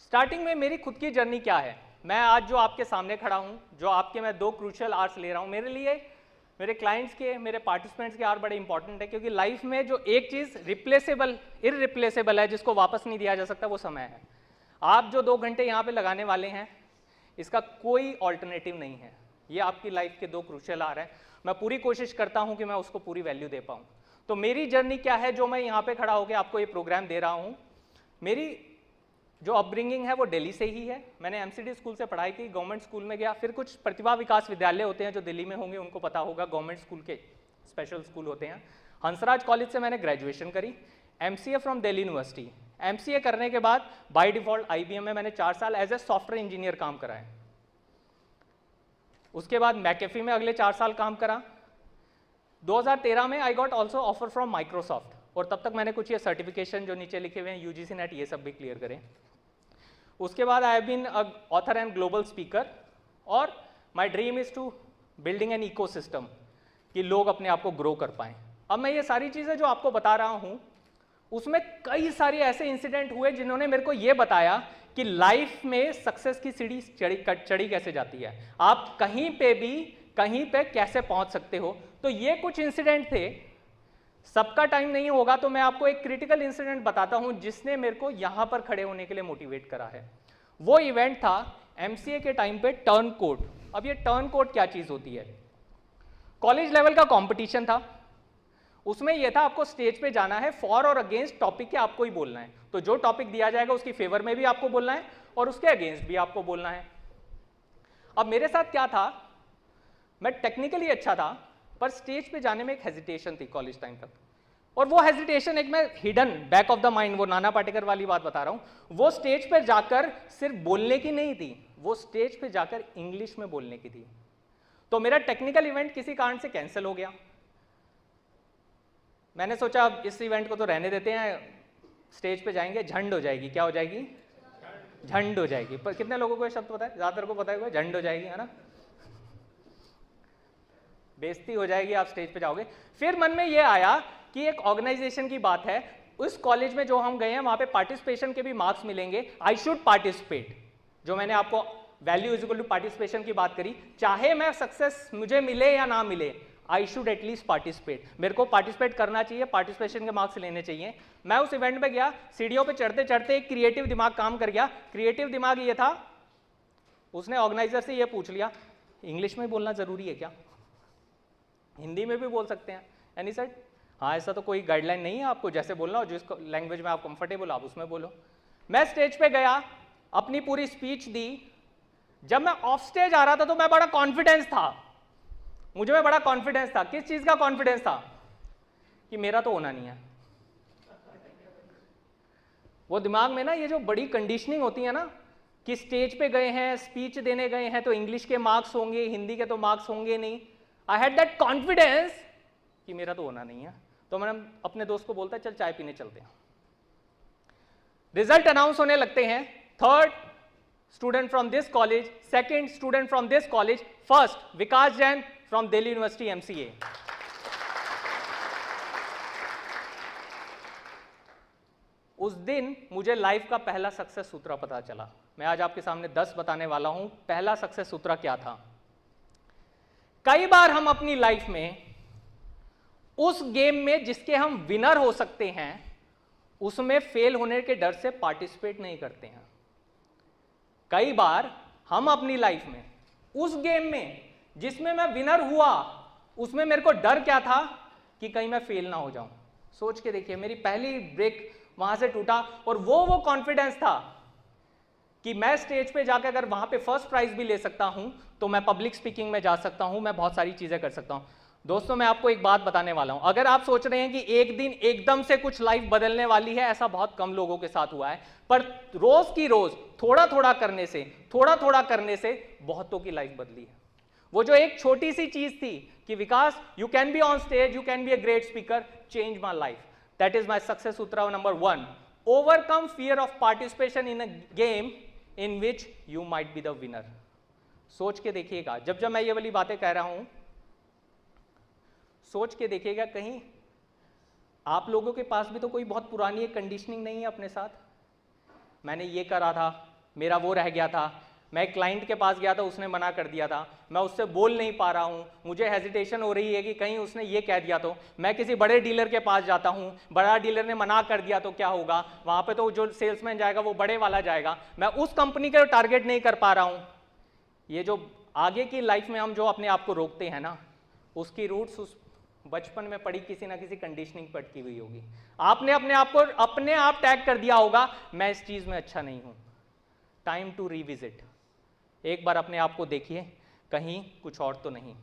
Starting में मेरी खुद की जर्नी क्या है, मैं आज जो आपके सामने खड़ा हूँ, जो आपके मैं 2 क्रूशियल आवर्स ले रहा हूँ, मेरे लिए, मेरे क्लाइंट्स के, मेरे पार्टिसिपेंट्स के आवर बड़े इंपॉर्टेंट है, क्योंकि लाइफ में जो एक चीज़ रिप्लेसेबल इररिप्लेसेबल है, जिसको वापस नहीं दिया जा सकता, वो समय है। आप जो 2 घंटे यहाँ पे लगाने वाले हैं, इसका कोई ऑल्टरनेटिव नहीं है। ये आपकी लाइफ के 2 क्रूशियल आवर हैं। मैं पूरी कोशिश करता हूँ कि मैं उसको पूरी वैल्यू दे पाऊँ। तो मेरी जर्नी क्या है, जो मैं यहाँ पे खड़ा होकर आपको ये प्रोग्राम दे रहा हूँ, मेरी जो अपब्रिंगिंग है वो दिल्ली से ही है। मैंने एमसीडी स्कूल से पढ़ाई की, गवर्नमेंट स्कूल में गया, फिर कुछ प्रतिभा विकास विद्यालय होते हैं जो दिल्ली में होंगे, उनको पता होगा, गवर्नमेंट स्कूल के स्पेशल स्कूल होते हैं। हंसराज कॉलेज से मैंने ग्रेजुएशन करी, MCA from Delhi university. MCA करने के बाद बाय डिफॉल्ट आईबीएम में मैंने 4 साल एज ए सॉफ्टवेयर इंजीनियर काम करा है। उसके बाद मैकेफी में अगले 4 साल काम करा। 2013 में I got also offer from Microsoft, और तब तक मैंने कुछ ये सर्टिफिकेशन जो नीचे लिखे हुए हैं यूजीसी नेट, ये सब भी क्लियर करें। उसके बाद I have been author and global speaker, और my dream is to building an ecosystem, कि लोग अपने आप को ग्रो कर पाएं। अब मैं ये सारी चीज़ें जो आपको बता रहा हूँ, उसमें कई सारे ऐसे इंसिडेंट हुए जिन्होंने मेरे को ये बताया कि लाइफ में सक्सेस की सीढ़ी चढ़ी कैसे जाती है, आप कहीं पे भी कहीं पे कैसे पहुंच सकते हो। तो ये कुछ इंसिडेंट थे। सबका टाइम नहीं होगा, तो मैं आपको एक क्रिटिकल इंसिडेंट बताता हूं जिसने मेरे को यहां पर खड़े होने के लिए मोटिवेट करा है। वो इवेंट था एमसीए के टाइम पे टर्न कोड। अब ये टर्न कोड क्या चीज होती है? कॉलेज लेवल का कंपटीशन था। उसमें यह था आपको स्टेज पे जाना है, फॉर और अगेंस्ट टॉपिक के आपको ही बोलना है। तो जो टॉपिक दिया जाएगा उसकी फेवर में भी आपको बोलना है और उसके अगेंस्ट भी आपको बोलना है। अब मेरे साथ क्या था, मैं टेक्निकली अच्छा था, पर स्टेज पे जाने में एक हेजिटेशन थी कॉलेज टाइम तक। और वो हेजिटेशन एक मैं hidden back of the mind, वो नाना पाटेकर वाली बात बता रहा हूं, वो स्टेज पे जाकर सिर्फ बोलने की नहीं थी, वो स्टेज पे जाकर इंग्लिश में बोलने की थी। तो मेरा टेक्निकल इवेंट किसी कारण से कैंसिल हो गया। मैंने सोचा अब इस इवेंट को तो रहने देते हैं, स्टेज पे जाएंगे झंड हो जाएगी। क्या हो जाएगी? झंड हो जाएगी। पर कितने लोगों को ये शब्द पता है? ज्यादातर को पता है, झंड हो जाएगी, है ना? बेइज्जती हो जाएगी, आप स्टेज पे जाओगे। फिर मन में ये आया कि एक ऑर्गेनाइजेशन की बात है, उस कॉलेज में जो हम गए हैं वहां पे पार्टिसिपेशन के भी मार्क्स मिलेंगे, आई शुड पार्टिसिपेट। जो मैंने आपको value is equal to participation की बात करी, चाहे मैं सक्सेस मुझे मिले या ना मिले, आई शुड एटलीस्ट पार्टिसिपेट। मेरे को पार्टिसिपेट करना चाहिए, पार्टिसिपेशन के मार्क्स लेने चाहिए। मैं उस इवेंट में गया, सीढ़ियों पे चढ़ते चढ़ते एक क्रिएटिव दिमाग काम कर गया। क्रिएटिव दिमाग ये था, उसने ऑर्गेनाइजर से ये पूछ लिया, इंग्लिश में बोलना जरूरी है क्या? हिंदी में भी बोल सकते हैं? एनी सेड हाँ, ऐसा तो कोई गाइडलाइन नहीं है, आपको जैसे बोलना हो, जिस लैंग्वेज में आप कंफर्टेबल आप उसमें बोलो। मैं स्टेज पे गया, अपनी पूरी स्पीच दी। जब मैं ऑफ स्टेज आ रहा था तो मैं बड़ा कॉन्फिडेंस था, मुझे में बड़ा कॉन्फिडेंस था। किस चीज का कॉन्फिडेंस था? कि मेरा तो होना नहीं है। वो दिमाग में ना ये जो बड़ी कंडीशनिंग होती है ना, कि स्टेज पे गए हैं, स्पीच देने गए हैं, तो इंग्लिश के मार्क्स होंगे, हिंदी के तो मार्क्स होंगे नहीं। आई हैड दैट कॉन्फिडेंस कि मेरा तो होना नहीं है। तो मैंने अपने दोस्त को बोलता, चल चाय पीने चलते हैं। रिजल्ट अनाउंस होने लगते हैं, 3rd student from this college, 2nd student from this college, 1st Vikas Jain from Delhi university MCA. उस दिन मुझे लाइफ का पहला सक्सेस सूत्र पता चला। मैं आज आपके सामने 10 बताने वाला हूं। पहला सक्सेस सूत्र क्या था? कई बार हम अपनी लाइफ में उस गेम में जिसके हम विनर हो सकते हैं, उसमें फेल होने के डर से पार्टिसिपेट नहीं करते हैं। कई बार हम अपनी लाइफ में उस गेम में जिसमें मैं विनर हुआ, उसमें मेरे को डर क्या था? कि कहीं मैं फेल ना हो जाऊं। सोच के देखिए, मेरी पहली ब्रेक वहां से टूटा। और वो कॉन्फिडेंस था कि मैं स्टेज पे जाकर अगर वहां पे फर्स्ट प्राइज भी ले सकता हूं, तो मैं पब्लिक स्पीकिंग में जा सकता हूं, मैं बहुत सारी चीजें कर सकता हूं। दोस्तों, मैं आपको एक बात बताने वाला हूं। अगर आप सोच रहे हैं कि एक दिन एकदम से कुछ लाइफ बदलने वाली है, ऐसा बहुत कम लोगों के साथ हुआ है। पर रोज की रोज थोड़ा थोड़ा करने से बहुतों की लाइफ बदली है। वो जो एक छोटी सी चीज थी कि Vikas, you can be on stage, you can be a great speaker, change my life. That is my success सूत्र number 1। Overcome fear of participation in a game in which you might be the winner. सोच के देखिएगा, जब मैं ये वाली बातें कह रहा हूं, सोच के देखिएगा, कहीं आप लोगों के पास भी तो कोई बहुत पुरानी कंडीशनिंग नहीं है अपने साथ। मैंने ये करा था, मेरा वो रह गया था, मैं एक क्लाइंट के पास गया था, उसने मना कर दिया था, मैं उससे बोल नहीं पा रहा हूँ, मुझे हेजिटेशन हो रही है कि कहीं उसने ये कह दिया तो, मैं किसी बड़े डीलर के पास जाता हूँ, बड़ा डीलर ने मना कर दिया तो क्या होगा, वहाँ पे तो जो सेल्समैन जाएगा वो बड़े वाला जाएगा, मैं उस कंपनी का टारगेट नहीं कर पा रहा हूँ। ये जो आगे की लाइफ में हम जो अपने आप को रोकते हैं ना, उसकी रूट्स उस बचपन में पड़ी किसी ना किसी कंडीशनिंग पर अटकी हुई होगी। आपने अपने आप को अपने आप टैग कर दिया होगा, मैं इस चीज़ में अच्छा नहीं हूँ। Time to revisit. एक बार अपने आप को देखिए, कहीं कुछ और तो नहीं।